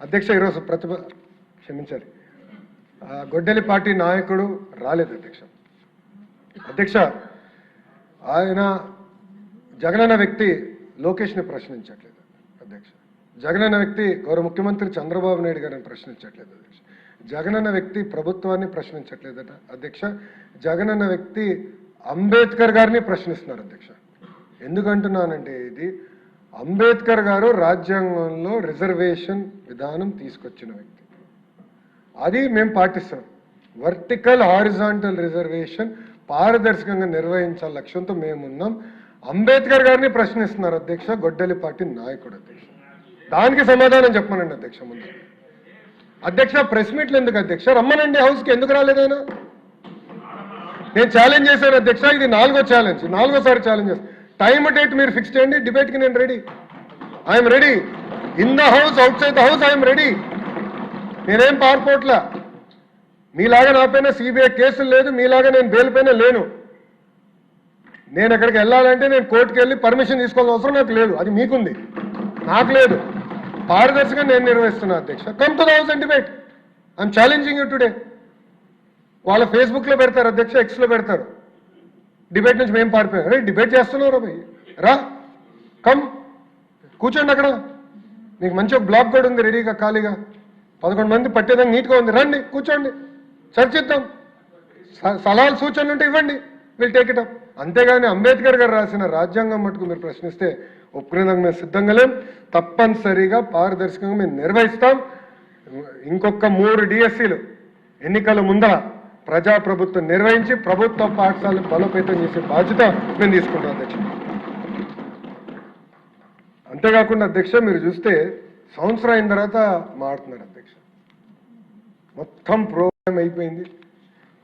అధ్యక్ష ఈరోజు క్షమించాలి, గొడ్డలి పార్టీ నాయకుడు రాలేదు అధ్యక్ష. అధ్యక్ష ఆయన జగనన్న వ్యక్తి లోకేష్ని ప్రశ్నించట్లేదు అధ్యక్ష. జగనన్న వ్యక్తి గౌరవ ముఖ్యమంత్రి చంద్రబాబు నాయుడు గారిని ప్రశ్నించట్లేదు అధ్యక్ష. జగనన్న వ్యక్తి ప్రభుత్వాన్ని ప్రశ్నించట్లేదట అధ్యక్ష. జగనన్న వ్యక్తి అంబేద్కర్ గారిని ప్రశ్నిస్తున్నారు అధ్యక్ష. ఎందుకంటున్నానంటే ఇది అంబేద్కర్ గారు రాజ్యాంగంలో రిజర్వేషన్ విధానం తీసుకొచ్చిన వ్యక్తి, అది మేము పాటిస్తున్నాం. వర్టికల్ హారిజాంటల్ రిజర్వేషన్ పారదర్శకంగా నిర్వహించాల లక్ష్యంతో మేమున్నాం. అంబేద్కర్ గారిని ప్రశ్నిస్తున్నారు అధ్యక్ష గొడ్డలి పార్టీ నాయకుడు అధ్యక్ష. దానికి సమాధానం చెప్పమనండి అధ్యక్ష. ముందు అధ్యక్ష ప్రెస్ మీట్లు ఎందుకు అధ్యక్ష? రమ్మనండి హౌస్కి, ఎందుకు రాలేదైనా? నేను ఛాలెంజ్ చేశాను అధ్యక్ష, ఇది 4వ ఛాలెంజ్, 4వసారి ఛాలెంజ్ చేస్తాను. టైం డేట్ మీరు ఫిక్స్ చేయండి, డిబేట్కి నేను ready. I'm ready in the house, out side the house I'm ready. నేనేం పారిపోట్లా, మీలాగా నా పైన సిబిఐ కేసులు లేదు, మీలాగా నేను బెయిల్ పైన లేను. నేను ఎక్కడికి వెళ్ళాలంటే నేను కోర్టుకు వెళ్ళి పర్మిషన్ తీసుకోవాల్సిన అవసరం నాకు లేదు, అది మీకుంది, నాకు లేదు. పారదర్శకంగా నేను నిర్వహిస్తున్నా అధ్యక్ష. Come to the house and debate. I'm challenging you today. వాళ్ళ ఫేస్బుక్లో పెడతారు అధ్యక్ష, ఎక్స్లో పెడతారు, డిబేట్ నుంచి మేము పారిపోయాం. అరే డిబేట్ చేస్తున్నారు భయ్, రా కమ్ కూర్చోండి అక్కడ. మీకు మంచి ఒక బ్లాక్ కూడా ఉంది రెడీగా ఖాళీగా, 11 మంది పట్టేదానికి నీట్గా ఉంది, రండి కూర్చోండి, చర్చిద్దాం. సలహాలు సూచనలు ఉంటే ఇవ్వండి, విల్ టేక్ ఇట్ అప్. అంతేగాని అంబేద్కర్ గారు రాసిన రాజ్యాంగం మటుకు మీరు ప్రశ్నిస్తే ఒప్పుకునేందుకు మేము సిద్ధంగా లేం. తప్పనిసరిగా పారదర్శకంగా మేము నిర్వహిస్తాం. ఇంకొక 3 డిఎస్సీలు ఎన్నికల ముందర ప్రజాప్రభుత్వం నిర్వహించి ప్రభుత్వ పాఠశాలను బలోపేతం చేసే బాధ్యత మేము తీసుకుంటాం అధ్యక్ష. అంతేకాకుండా అధ్యక్ష మీరు చూస్తే సంవత్సరం అయిన తర్వాత మారుతున్నారు అధ్యక్ష. మొత్తం ప్రోగ్రామ్ అయిపోయింది,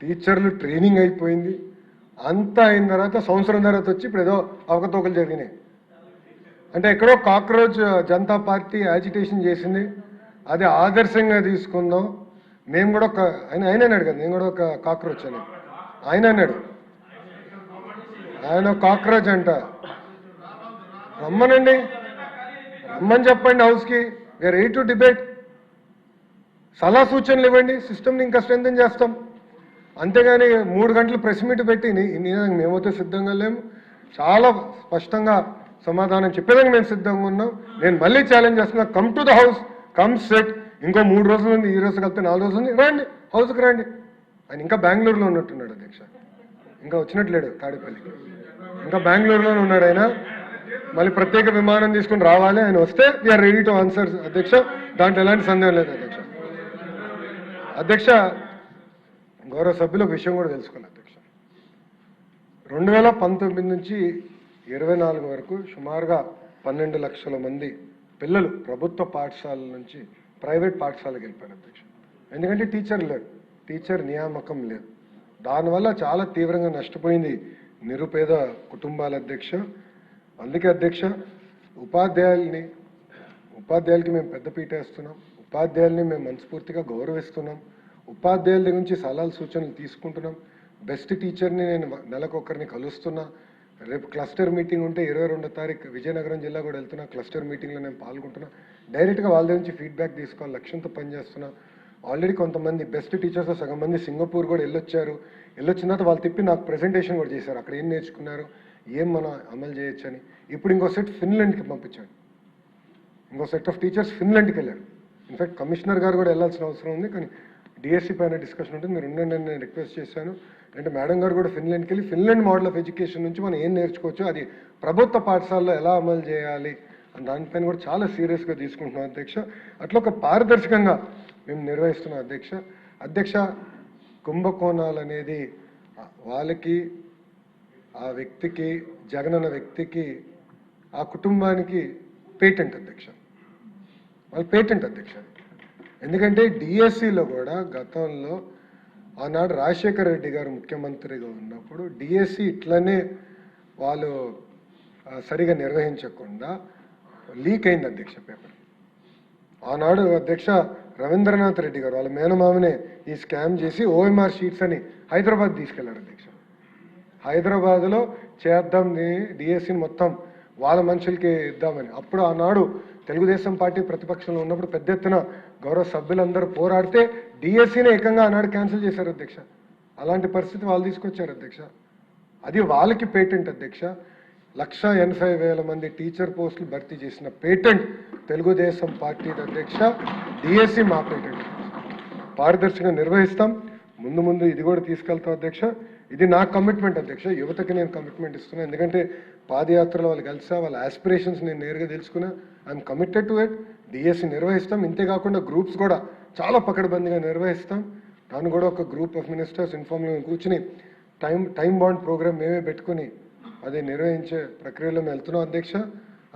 టీచర్లు ట్రైనింగ్ అయిపోయింది, అంతా అయిన తర్వాత సంవత్సరం తర్వాత వచ్చి ఇప్పుడు ఏదో అవకతవకలు జరిగినాయి. అంటే ఎక్కడో కాక్రోచ్ జనతా పార్టీ యాజిటేషన్ చేసింది, అది ఆదర్శంగా తీసుకుందాం. మేము కూడా ఆయన అన్నాడు కదా, నేను కూడా ఒక కాక్రోచ్ అని ఆయన అన్నాడు. ఆయన కాక్రోచ్ అంట. రమ్మనండి, రమ్మని చెప్పండి హౌస్కి, వీఆర్ రెడీ టు డిబేట్. సలహా సూచనలు ఇవ్వండి, సిస్టమ్ని ఇంకా స్ట్రెంథెన్ చేస్తాం. అంతేగాని 3 గంటలు ప్రెస్ మీట్ పెట్టి మేమైతే సిద్ధంగా లేము. చాలా స్పష్టంగా సమాధానం చెప్పేదానికి మేము సిద్ధంగా ఉన్నాం. నేను మళ్ళీ ఛాలెంజ్ చేస్తున్నా, come to the house, come set. ఇంకో 3 రోజులు ఉంది, ఈ రోజు కలిపితే 4 రోజులు ఉంది, రండి హౌస్కి రండి. ఆయన ఇంకా బెంగళూరులో ఉన్నట్టున్నాడు అధ్యక్ష, ఇంకా వచ్చినట్లేడు తాడేపల్లికి, ఇంకా బెంగళూరులోనే ఉన్నాడు ఆయన. మళ్ళీ ప్రత్యేక విమానం తీసుకుని రావాలి, ఆయన వస్తే వీఆర్ రెడీ టు ఆన్సర్ అధ్యక్ష. దాంట్లో ఎలాంటి సందేహం లేదు అధ్యక్ష. అధ్యక్ష గౌరవ సభ్యులకు విషయం కూడా తెలుసుకోవాలి అధ్యక్ష. 2019 నుంచి 24 వరకు సుమారుగా 12 లక్షల మంది పిల్లలు ప్రభుత్వ పాఠశాలల నుంచి ప్రైవేట్ పాఠశాలకు వెళ్ళిపోయారు అధ్యక్ష. ఎందుకంటే టీచర్ లేరు, టీచర్ నియామకం లేదు. దానివల్ల చాలా తీవ్రంగా నష్టపోయింది నిరుపేద కుటుంబాల అధ్యక్ష. అందుకే అధ్యక్ష ఉపాధ్యాయులకి మేము పెద్దపీట వేస్తున్నాం, ఉపాధ్యాయుల్ని మేము మనస్ఫూర్తిగా గౌరవిస్తున్నాం, ఉపాధ్యాయుల దగ్గర నుంచి సలహాలు సూచనలు తీసుకుంటున్నాం. బెస్ట్ టీచర్ని నేను నెలకొకరిని కలుస్తున్నా. రేపు క్లస్టర్ మీటింగ్ ఉంటే 22వ తారీఖు విజయనగరం జిల్లా కూడా వెళ్తున్నా, క్లస్టర్ మీటింగ్లో నేను పాల్గొంటున్నా. డైరెక్ట్గా వాళ్ళ దగ్గర నుంచి ఫీడ్బ్యాక్ తీసుకోవాలి లక్ష్యంతో పనిచేస్తున్నా. ఆల్రెడీ కొంతమంది బెస్ట్ టీచర్స్ సగం మంది సింగపూర్ కూడా వెళ్ళొచ్చారు. వెళ్ళొచ్చిన తర్వాత వాళ్ళు తిప్పి నాకు ప్రెజెంటేషన్ కూడా చేశారు, అక్కడ ఏం నేర్చుకున్నారు, ఏం మనం అమలు చేయొచ్చు అని. ఇప్పుడు ఇంకో సెట్ ఫిన్లాండ్కి పంపించాడు, ఇంకో సెట్ ఆఫ్ టీచర్స్ ఫిన్లాండ్కి వెళ్ళారు. ఇన్ఫాక్ట్ కమిషనర్ గారు కూడా వెళ్ళాల్సిన అవసరం ఉంది, కానీ డిఎస్సీ పైన డిస్కషన్ ఉంటుంది, మీరు ఉండండి నేను రిక్వెస్ట్ చేశాను. అంటే మేడం గారు కూడా ఫిన్లాండ్కి వెళ్ళి ఫిన్లాండ్ మోడల్ ఆఫ్ ఎడ్యుకేషన్ నుంచి మనం ఏం నేర్చుకోవచ్చు, అది ప్రభుత్వ పాఠశాలలో ఎలా అమలు చేయాలి అని దానిపైన కూడా చాలా సీరియస్గా తీసుకుంటున్నాం అధ్యక్ష. అట్లా ఒక పారదర్శకంగా మేము నిర్వహిస్తున్నాం అధ్యక్ష. అధ్యక్ష కుంభకోణాలు అనేది వాళ్ళకి, ఆ వ్యక్తికి, జగనన్న వ్యక్తికి, ఆ కుటుంబానికి పేటెంట్ అధ్యక్ష, వాళ్ళు పేటెంట్ అధ్యక్ష. ఎందుకంటే డిఎస్సిలో కూడా గతంలో ఆనాడు రాజశేఖర రెడ్డి గారు ముఖ్యమంత్రిగా ఉన్నప్పుడు డిఎస్సి ఇట్లనే వాళ్ళు సరిగా నిర్వహించకుండా లీక్ అయింది అధ్యక్ష పేపర్. ఆనాడు అధ్యక్ష రవీంద్రనాథ్ రెడ్డి గారు వాళ్ళ మేనమామనే ఈ స్కామ్ చేసి ఓఎంఆర్ షీట్స్ అని హైదరాబాద్ తీసుకెళ్లారు అధ్యక్ష. హైదరాబాద్లో చేద్దాం డిఎస్సిని మొత్తం వాళ్ళ మనుషులకి ఇద్దామని. అప్పుడు ఆనాడు తెలుగుదేశం పార్టీ ప్రతిపక్షంలో ఉన్నప్పుడు పెద్ద ఎత్తున గౌరవ సభ్యులందరూ పోరాడితే డిఎస్సీని ఏకంగా ఆనాడు క్యాన్సిల్ చేశారు అధ్యక్ష. అలాంటి పరిస్థితి వాళ్ళు తీసుకొచ్చారు అధ్యక్ష. అది వాళ్ళకి పేటెంట్ అధ్యక్ష. 1,80,000 మంది టీచర్ పోస్టులు భర్తీ చేసిన పేటెంట్ తెలుగుదేశం పార్టీ అధ్యక్ష. డిఎస్సీ మా పేటెంట్. పారదర్శకంగా నిర్వహిస్తాం. ముందు ఇది కూడా తీసుకెళ్తాం అధ్యక్ష. ఇది నా కమిట్మెంట్ అధ్యక్ష. యువతకి నేను కమిట్మెంట్ ఇస్తున్నాను. ఎందుకంటే పాదయాత్రలో వాళ్ళు కలిసా, వాళ్ళ ఆస్పిరేషన్స్ నేను నేరుగా తెలుసుకున్నా. I'm committed to it. DSC నిర్వహిస్తాం. ఇంతేకాకుండా గ్రూప్స్ కూడా చాలా పకడ్బందీగా నిర్వహిస్తాం. దాన్ని కూడా ఒక గ్రూప్ ఆఫ్ మినిస్టర్స్ ఇన్ఫార్మ్గా కూర్చుని టైం బాండ్ ప్రోగ్రామ్ మేమే పెట్టుకుని అది నిర్వహించే ప్రక్రియలో మేము వెళ్తున్నాం అధ్యక్ష.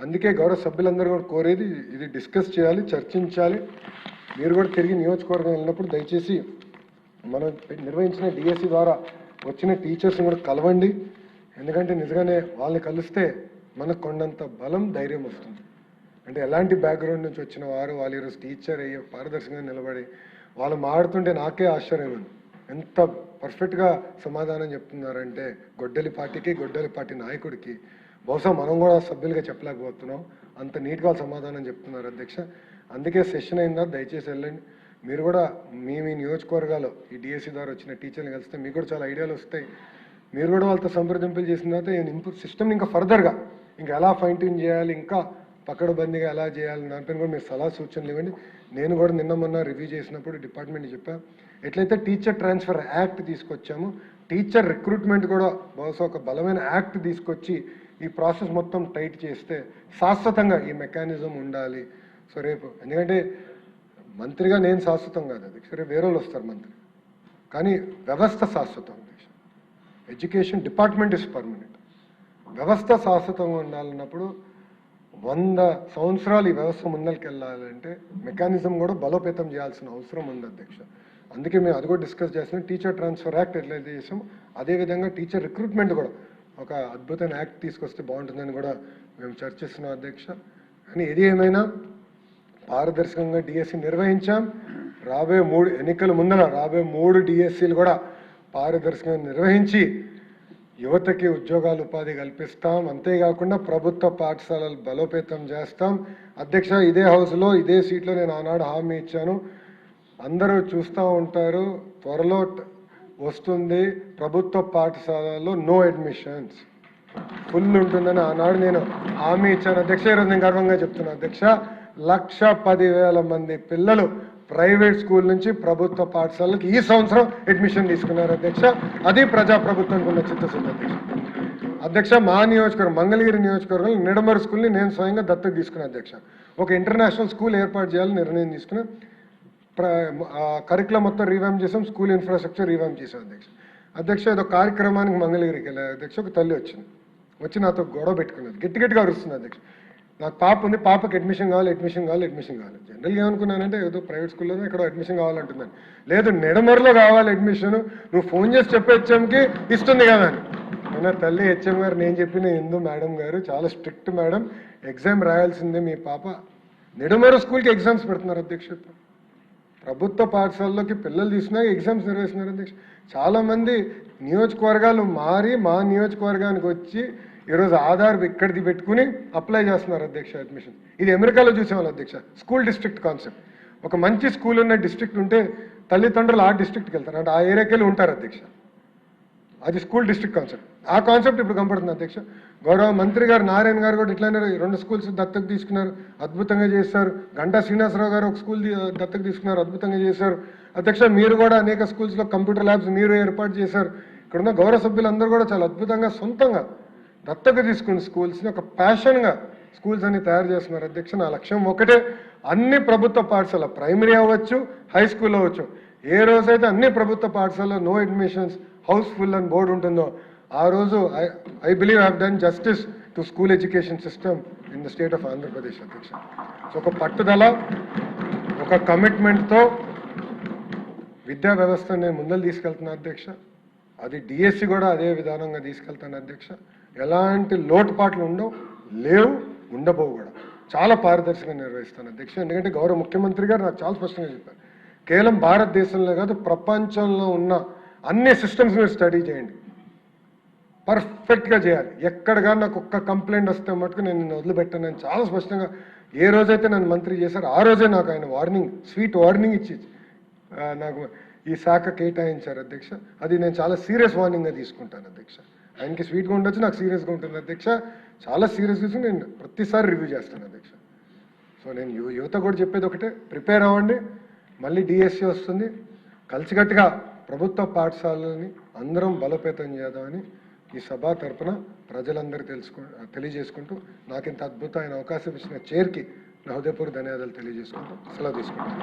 అందుకే గౌరవ సభ్యులందరూ కూడా కోరేది ఇది డిస్కస్ చేయాలి, చర్చించాలి. మీరు కూడా తిరిగి నియోజకవర్గం వెళ్ళినప్పుడు దయచేసి మనం నిర్వహించిన డిఎస్సీ ద్వారా వచ్చిన టీచర్స్ని కూడా కలవండి. ఎందుకంటే నిజంగానే వాళ్ళని కలిస్తే మనకు కొండంత బలం, ధైర్యం వస్తుంది. అంటే ఎలాంటి బ్యాక్గ్రౌండ్ నుంచి వచ్చిన వారు వాళ్ళు ఈరోజు టీచర్ అయ్యి పారదర్శకంగా నిలబడి వాళ్ళు మాడుతుంటే నాకే ఆశ్చర్యం ఉంది. ఎంత పర్ఫెక్ట్గా సమాధానం చెప్తున్నారంటే గొడ్డలి పార్టీకి, గొడ్డలి పార్టీ నాయకుడికి బహుశా మనం కూడా సభ్యులుగా చెప్పలేకపోతున్నాం. అంత నీట్గా సమాధానం చెప్తున్నారు అధ్యక్ష. అందుకే సెషన్ అయిందా, దయచేసి వెళ్ళండి. మీరు కూడా మీ నియోజకవర్గాల్లో ఈ డిఎస్సీ ద్వారా వచ్చిన టీచర్ని కలిస్తే మీకు కూడా చాలా ఐడియాలు వస్తాయి. మీరు కూడా వాళ్ళతో సంప్రదింపులు చేసిన తర్వాత సిస్టమ్ని ఇంకా ఫర్దర్గా ఇంకా ఎలా ఫైన్ ట్యూన్ చేయాలి, ఇంకా పకడ్బందీగా ఎలా చేయాలి దానిపైన కూడా మీరు సలహా సూచనలు ఇవ్వండి. నేను కూడా మొన్న రివ్యూ చేసినప్పుడు డిపార్ట్మెంట్ చెప్పాను. ఎట్లయితే టీచర్ ట్రాన్స్ఫర్ యాక్ట్ తీసుకొచ్చాము, టీచర్ రిక్రూట్మెంట్ కూడా బహుశా ఒక బలమైన యాక్ట్ తీసుకొచ్చి ఈ ప్రాసెస్ మొత్తం టైట్ చేస్తే శాశ్వతంగా ఈ మెకానిజం ఉండాలి. సో రేపు ఎందుకంటే మంత్రిగా నేను శాశ్వతం కాదు అది, సరే వేరే వాళ్ళు వస్తారు మంత్రి, కానీ వ్యవస్థ శాశ్వతం. Education department is permanent. వ్యవస్థ శాశ్వతంగా ఉండాలన్నప్పుడు 100 సంవత్సరాలు ఈ వ్యవస్థ ముందరికి వెళ్ళాలంటే మెకానిజం కూడా బలోపేతం చేయాల్సిన అవసరం ఉంది అధ్యక్ష. అందుకే మేము అది కూడా డిస్కస్ చేస్తున్నాం. టీచర్ ట్రాన్స్ఫర్ యాక్ట్ ఎట్లయితే చేసాం అదేవిధంగా టీచర్ రిక్రూట్మెంట్ కూడా ఒక అద్భుతమైన యాక్ట్ తీసుకొస్తే బాగుంటుందని కూడా మేము చర్చిస్తున్నాం అధ్యక్ష. కానీ ఏది ఏమైనా పారదర్శకంగా డిఎస్సీ నిర్వహించాం. రాబోయే 3 ఎన్నికల ముందర రాబోయే 3 డిఎస్సీలు కూడా పారదర్శకంగా నిర్వహించి యువతకి ఉద్యోగాలు, ఉపాధి కల్పిస్తాం. అంతేకాకుండా ప్రభుత్వ పాఠశాలలు బలోపేతం చేస్తాం అధ్యక్ష. ఇదే హౌస్లో ఇదే సీట్లో నేను ఆనాడు హామీ ఇచ్చాను. అందరూ చూస్తూ ఉంటారు, త్వరలో వస్తుంది ప్రభుత్వ పాఠశాలల్లో నో అడ్మిషన్స్, ఫుల్ ఉంటుందని ఆనాడు నేను హామీ ఇచ్చాను అధ్యక్ష. ఈరోజు నేను గర్వంగా చెప్తున్నాను అధ్యక్ష. 1,10,000 మంది పిల్లలు ప్రైవేట్ స్కూల్ నుంచి ప్రభుత్వ పాఠశాలలకు ఈ సంవత్సరం అడ్మిషన్ తీసుకున్నారు అధ్యక్ష. అది ప్రజాప్రభుత్వానికి ఉన్న చిత్తశుద్ధి అధ్యక్ష. మా నియోజకవర్గం మంగళగిరి నియోజకవర్గంలో నిడమరు స్కూల్ని నేను స్వయంగా దత్తత తీసుకున్నాను అధ్యక్ష. ఒక ఇంటర్నేషనల్ స్కూల్ ఏర్పాటు చేయాలని నిర్ణయం తీసుకుని కరికులం మొత్తం రీవ్యామ్ చేసాం, స్కూల్ ఇన్ఫ్రాస్ట్రక్చర్ రీవ్యామ్ చేసాం అధ్యక్ష. ఏదో కార్యక్రమానికి మంగళగిరికి వెళ్ళారు అధ్యక్ష. ఒక తల్లి వచ్చి నాతో గొడవ పెట్టుకున్నది, గట్టిగా అరుస్తుంది అధ్యక్ష. నాకు పాప ఉంది, పాపకి అడ్మిషన్ కావాలి. జనరల్గా ఏమనుకున్నానంటే ఏదో ప్రైవేట్ స్కూల్లో ఇక్కడ అడ్మిషన్ కావాలంటుందని. లేదు, నిడమరులో కావాలి అడ్మిషన్, నువ్వు ఫోన్ చేసి చెప్పే హెచ్ఎంకి ఇస్తుంది కదా అని. అయినా తల్లి హెచ్ఎం గారు నేను చెప్పిన ఎందు మేడం గారు చాలా స్ట్రిక్ట్ మేడం, ఎగ్జామ్ రాయాల్సిందే మీ పాప. నిడమరు స్కూల్కి ఎగ్జామ్స్ పెడుతున్నారు అధ్యక్ష. ప్రభుత్వ పాఠశాలలోకి పిల్లలు తీసుకున్నా ఎగ్జామ్స్ నిర్వహిస్తున్నారు అధ్యక్ష. చాలామంది నియోజకవర్గాలు మారి మా నియోజకవర్గానికి వచ్చి ఈరోజు ఆధార్ ఇక్కడిది పెట్టుకుని అప్లై చేస్తున్నారు అధ్యక్ష అడ్మిషన్. ఇది అమెరికాలో చూసేవాళ్ళు అధ్యక్ష. School district concept. ఒక మంచి స్కూల్ ఉన్న డిస్ట్రిక్ట్ ఉంటే తల్లిదండ్రులు ఆ డిస్ట్రిక్ట్కి వెళ్తారు, అంటే ఆ ఏరియాకి వెళ్ళి ఉంటారు అధ్యక్ష. అది స్కూల్ డిస్ట్రిక్ట్ కాన్సెప్ట్. ఆ కాన్సెప్ట్ ఇప్పుడు కనపడుతుంది అధ్యక్ష. గౌరవ మంత్రి గారు నారాయణ గారు కూడా ఇట్లానే 2 స్కూల్స్ దత్తత తీసుకున్నారు, అద్భుతంగా చేశారు. గంటా శ్రీనివాసరావు గారు ఒక స్కూల్ దత్తత తీసుకున్నారు, అద్భుతంగా చేశారు అధ్యక్ష. మీరు కూడా అనేక స్కూల్స్లో కంప్యూటర్ ల్యాబ్స్ మీరు ఏర్పాటు చేశారు. ఇక్కడున్న గౌరవ సభ్యులందరూ కూడా చాలా అద్భుతంగా సొంతంగా దత్తత తీసుకుని స్కూల్స్ని ఒక ప్యాషన్గా స్కూల్స్ అన్ని తయారు చేస్తున్నారు అధ్యక్ష. నా లక్ష్యం ఒకటే, అన్ని ప్రభుత్వ పాఠశాల ప్రైమరీ అవ్వచ్చు, హై స్కూల్ అవ్వచ్చు, ఏ రోజైతే అన్ని ప్రభుత్వ పాఠశాలలో నో అడ్మిషన్స్ హౌస్ఫుల్ అని బోర్డు ఉంటుందో ఆ రోజు I believe have done justice to school education system in the state of Andhra Pradesh అధ్యక్ష. సో ఒక పట్టుదల, ఒక కమిట్మెంట్తో విద్యా వ్యవస్థను నేను ముందలు తీసుకెళ్తున్నా అధ్యక్ష. అది డిఎస్సి కూడా అదే విధానంగా తీసుకెళ్తాను అధ్యక్ష. ఎలాంటి లోటుపాట్లు లేవు, ఉండబోవు కూడా. చాలా పారదర్శకంగా నిర్వహిస్తాను అధ్యక్ష. ఎందుకంటే గౌరవ ముఖ్యమంత్రి గారు నాకు చాలా స్పష్టంగా చెప్పారు, కేవలం భారతదేశంలో కాదు ప్రపంచంలో ఉన్న అన్ని సిస్టమ్స్ మీరు స్టడీ చేయండి, పర్ఫెక్ట్గా చేయాలి. ఎక్కడ కానీ నాకు ఒక్క కంప్లైంట్ వస్తే మటుకు నేను వదిలిపెట్టానని చాలా స్పష్టంగా ఏ రోజైతే నన్ను మంత్రి చేశారో ఆ రోజే నాకు ఆయన వార్నింగ్, స్వీట్ వార్నింగ్ ఇచ్చి నాకు ఈ శాఖ కేటాయించారు అధ్యక్ష. అది నేను చాలా సీరియస్ వార్నింగ్గా తీసుకుంటాను అధ్యక్ష. ఆయనకి స్వీట్గా ఉండొచ్చు, నాకు సీరియస్గా ఉంటుంది అధ్యక్ష. చాలా సీరియస్ తీసుకుని నేను ప్రతిసారి రివ్యూ చేస్తాను అధ్యక్ష. సో నేను యువత కూడా చెప్పేది ఒకటే, ప్రిపేర్ అవ్వండి. మళ్ళీ డిఎస్సి వస్తుంది, కలిసికట్టుగా ప్రభుత్వ పాఠశాలని అందరం బలోపేతం చేద్దామని ఈ సభ తరపున ప్రజలందరూ తెలియజేసుకుంటూ నాకు ఇంత అద్భుతమైన అవకాశం ఇచ్చిన చైర్కి నా హృదయపూర్వక ధన్యవాదాలు తెలియజేసుకుంటూ సెలవు తీసుకుంటాను.